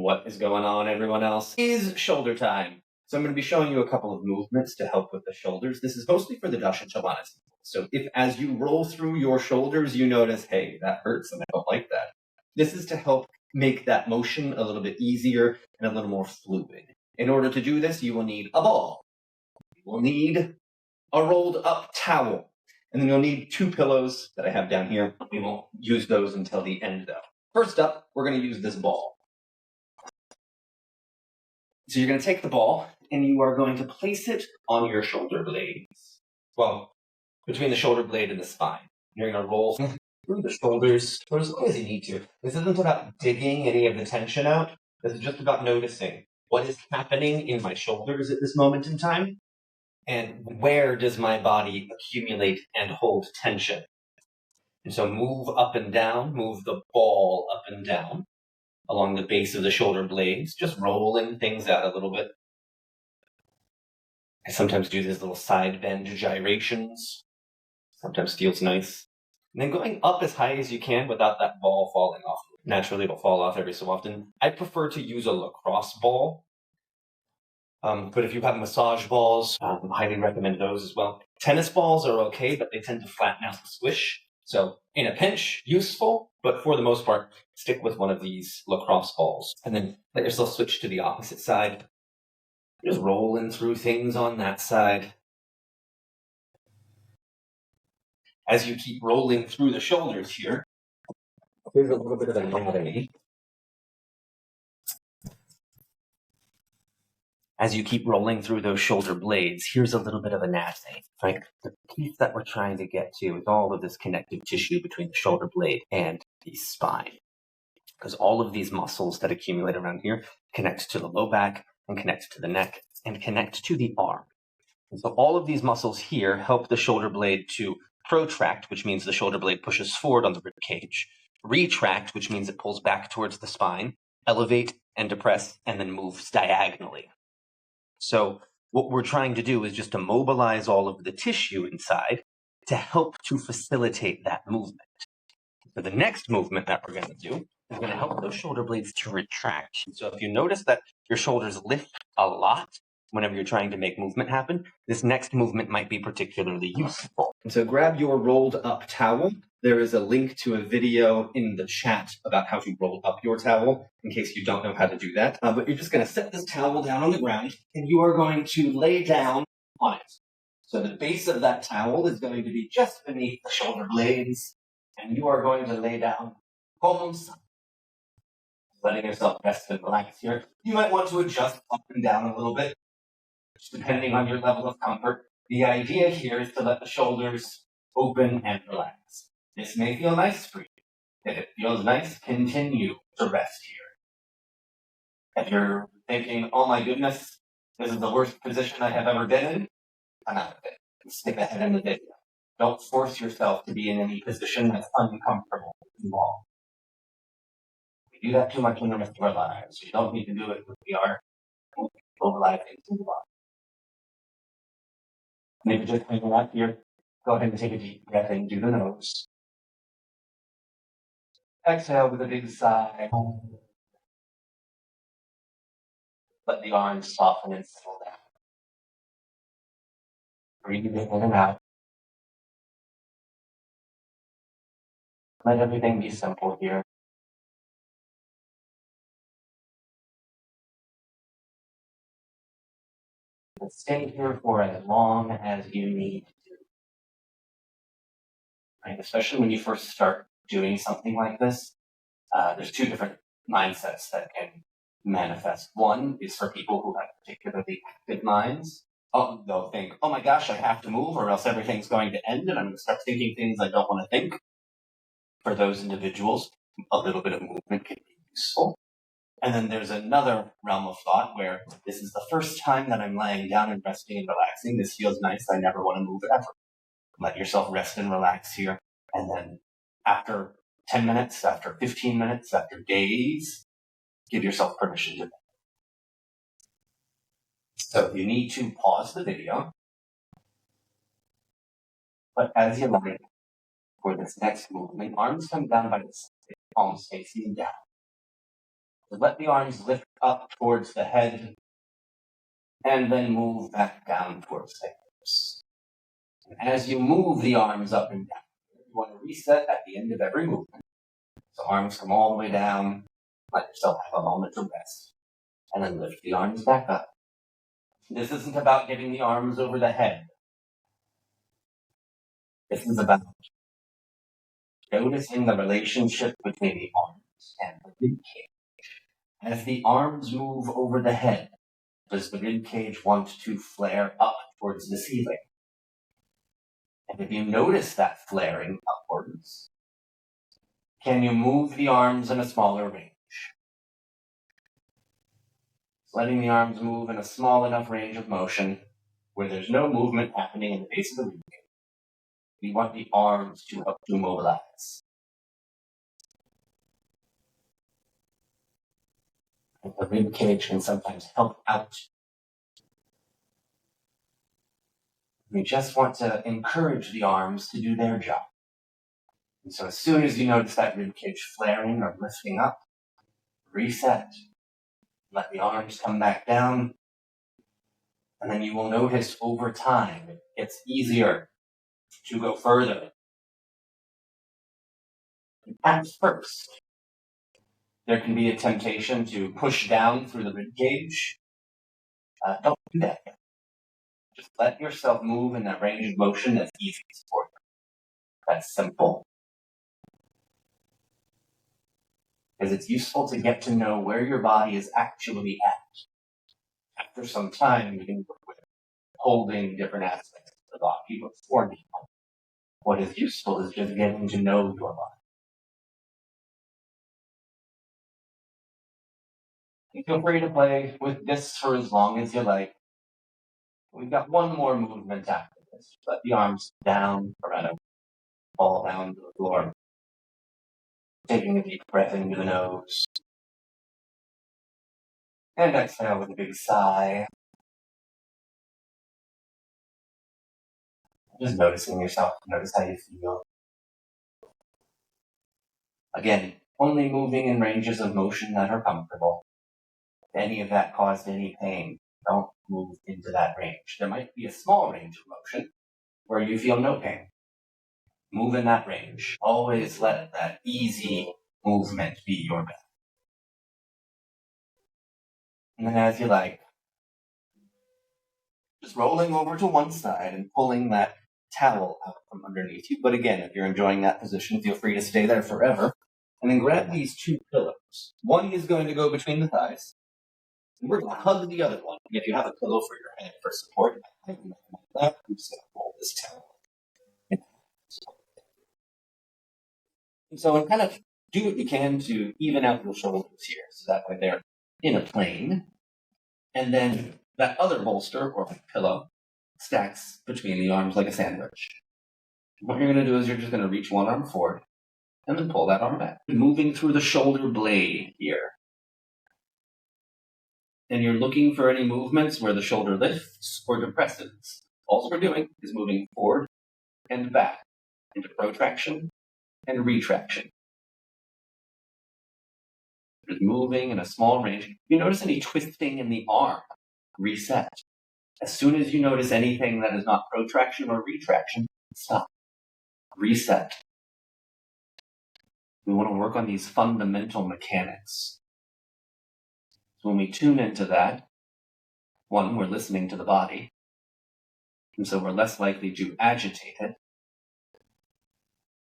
What is going on, everyone else? Is shoulder time. So I'm going to be showing you a couple of movements to help with the shoulders. This is mostly for the Dasha Chalana. So if as you roll through your shoulders, you notice, hey, that hurts and I don't like that. This is to help make that motion a little bit easier and a little more fluid. In order to do this, you will need a ball. You will need a rolled up towel. And then you'll need 2 pillows that I have down here. We won't use those until the end though. First up, we're going to use this ball. So you're going to take the ball and you are going to place it on your shoulder blades. Well, between the shoulder blade and the spine. You're going to roll through the shoulders for as long as you need to. This isn't about digging any of the tension out. This is just about noticing what is happening in my shoulders at this moment in time and where does my body accumulate and hold tension. And so move up and down, move the ball up and down along the base of the shoulder blades, just rolling things out a little bit. I sometimes do these little side bend gyrations. Sometimes feels nice. And then going up as high as you can without that ball falling off. Naturally, it'll fall off every so often. I prefer to use a lacrosse ball. But if you have massage balls, I highly recommend those as well. Tennis balls are okay, but they tend to flatten out the squish. So in a pinch, useful, but for the most part, stick with one of these lacrosse balls. And then let yourself switch to the opposite side. Just rolling through things on that side. As you keep rolling through the shoulders here, here's a little bit of anatomy. As you keep rolling through those shoulder blades, here's a little bit of anatomy, right? The piece that we're trying to get to is all of this connective tissue between the shoulder blade and the spine. Because all of these muscles that accumulate around here connect to the low back and connect to the neck and connect to the arm. And so all of these muscles here help the shoulder blade to protract, which means the shoulder blade pushes forward on the rib cage, retract, which means it pulls back towards the spine, elevate and depress, and then moves diagonally. So what we're trying to do is just to mobilize all of the tissue inside to help to facilitate that movement. So the next movement that we're going to do is going to help those shoulder blades to retract. So if you notice that your shoulders lift a lot whenever you're trying to make movement happen, this next movement might be particularly useful. And so grab your rolled up towel. There is a link to a video in the chat about how to roll up your towel in case you don't know how to do that. But you're just going to set this towel down on the ground and you are going to lay down on it. So the base of that towel is going to be just beneath the shoulder blades and you are going to lay down palms, letting yourself rest and relax here. You might want to adjust up and down a little bit, depending on your level of comfort. The idea here is to let the shoulders open and relax. This may feel nice for you. If it feels nice, continue to rest here. If you're thinking, oh my goodness, this is the worst position I have ever been in, come out of it. Skip ahead in the video. Don't force yourself to be in any position that's uncomfortable for too long. We do that too much in the rest of our lives. We don't need to do it when we are mobilizing to the body. Maybe just hang out here. Go ahead and take a deep breath in through the nose. Exhale with a big sigh. Let the arms soften and settle down. Breathing in and out. Let everything be simple here. But stay here for as long as you need to. Right? Especially when you first start doing something like this, there's 2 different mindsets that can manifest. One is for people who have particularly active minds. Oh, they'll think, oh my gosh, I have to move or else everything's going to end and I'm going to start thinking things I don't want to think. For those individuals, a little bit of movement can be useful. And then there's another realm of thought where this is the first time that I'm laying down and resting and relaxing. This feels nice. I never want to move ever. Let yourself rest and relax here. And then after 10 minutes, after 15 minutes, after days, give yourself permission to move. So you need to pause the video. But as you like, for this next movement, arms come down by the side, palms facing down. So let the arms lift up towards the head and then move back down towards the hips. And as you move the arms up and down, you want to reset at the end of every movement. So arms come all the way down, let yourself have a moment to rest, and then lift the arms back up. This isn't about getting the arms over the head. This is about noticing the relationship between the arms and the rib cage. As the arms move over the head, does the rib cage want to flare up towards the ceiling? And if you notice that flaring upwards, can you move the arms in a smaller range? Letting the arms move in a small enough range of motion where there's no movement happening in the base of the rib cage. We want the arms to help to mobilize. And the rib cage can sometimes help out. We just want to encourage the arms to do their job. And so as soon as you notice that rib cage flaring or lifting up, reset. Let the arms come back down. And then you will notice over time it gets easier to go further. At first, there can be a temptation to push down through the rib cage. Don't do that. Just let yourself move in that range of motion that's easiest for you. That's simple. Because it's useful to get to know where your body is actually at. After some time, you can work with holding different aspects of the body before now. What is useful is just getting to know your body. You feel free to play with this for as long as you like. We've got one more movement after this. Let the arms down, around, fall down to the floor. Taking a deep breath into the nose. And exhale with a big sigh. Just noticing yourself. Notice how you feel. Again, only moving in ranges of motion that are comfortable. If any of that caused any pain, don't move into that range. There might be a small range of motion where you feel no pain. Move in that range. Always let that easy movement be your best. And then as you like, just rolling over to one side and pulling that towel out from underneath you. But again, if you're enjoying that position, feel free to stay there forever. And then grab these two pillows. One is going to go between the thighs. And we're going to hug the other one. If you have a pillow for your head for support, I'm just going to roll this towel. And so kind of do what you can to even out your shoulders here. So that way they're in a plane. And then that other bolster or pillow stacks between the arms like a sandwich. What you're going to do is you're just going to reach one arm forward and then pull that arm back. Moving through the shoulder blade here. And you're looking for any movements where the shoulder lifts or depresses. All we're doing is moving forward and back into protraction and retraction. Just moving in a small range. If you notice any twisting in the arm, reset. As soon as you notice anything that is not protraction or retraction, stop. Reset. We want to work on these fundamental mechanics. So when we tune into that, one, we're listening to the body, and so we're less likely to agitate it.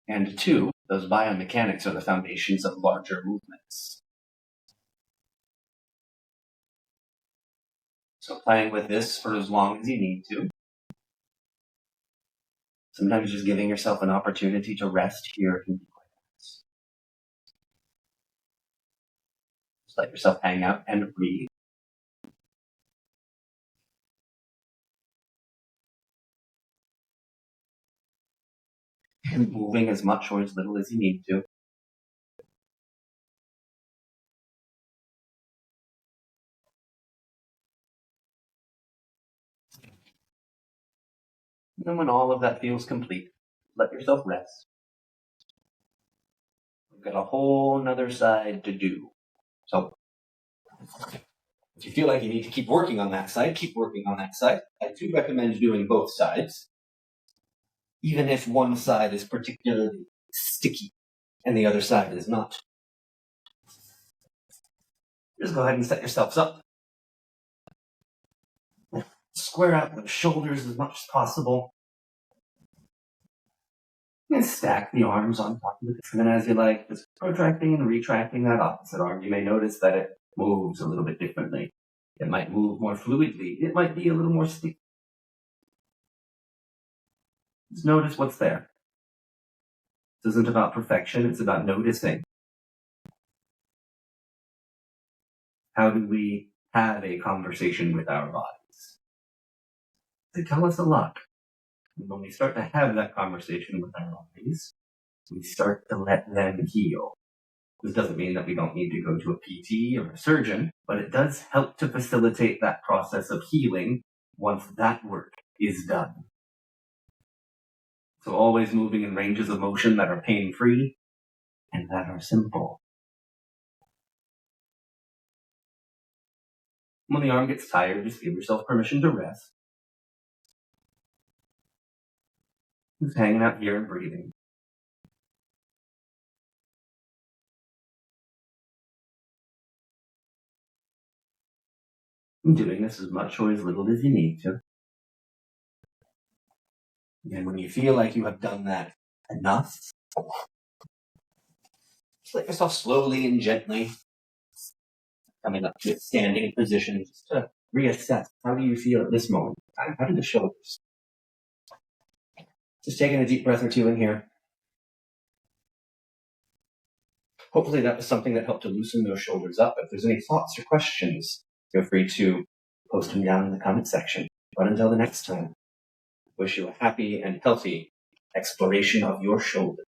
And two, those biomechanics are the foundations of larger movements. So playing with this for as long as you need to. Sometimes just giving yourself an opportunity to rest here can be quite nice. Just let yourself hang out and breathe. And moving as much or as little as you need to. And then when all of that feels complete, let yourself rest. We've got a whole nother side to do. So If you feel like you need to keep working on that side, keep working on that side. I do recommend doing both sides, even if one side is particularly sticky and the other side is not. Just go ahead and set yourselves up. Square out the shoulders as much as possible. And stack the arms on top of the different as you like, just protracting and retracting that opposite arm. You may notice that it moves a little bit differently. It might move more fluidly. It might be a little more sticky. Just notice what's there. This isn't about perfection, it's about noticing. How do we have a conversation with our bodies? They tell us a lot. And when we start to have that conversation with our bodies, we start to let them heal. This doesn't mean that we don't need to go to a PT or a surgeon, but it does help to facilitate that process of healing once that work is done. So always moving in ranges of motion that are pain-free and that are simple. When the arm gets tired, just give yourself permission to rest. Just hanging out here and breathing. And doing this as much or as little as you need to. And when you feel like you have done that enough, just let yourself slowly and gently coming up to a standing position just to reassess. How do you feel at this moment? How do the shoulders? Just taking a deep breath or two in here. Hopefully that was something that helped to loosen those shoulders up. If there's any thoughts or questions, feel free to post them down in the comment section. But until the next time, wish you a happy and healthy exploration of your shoulders.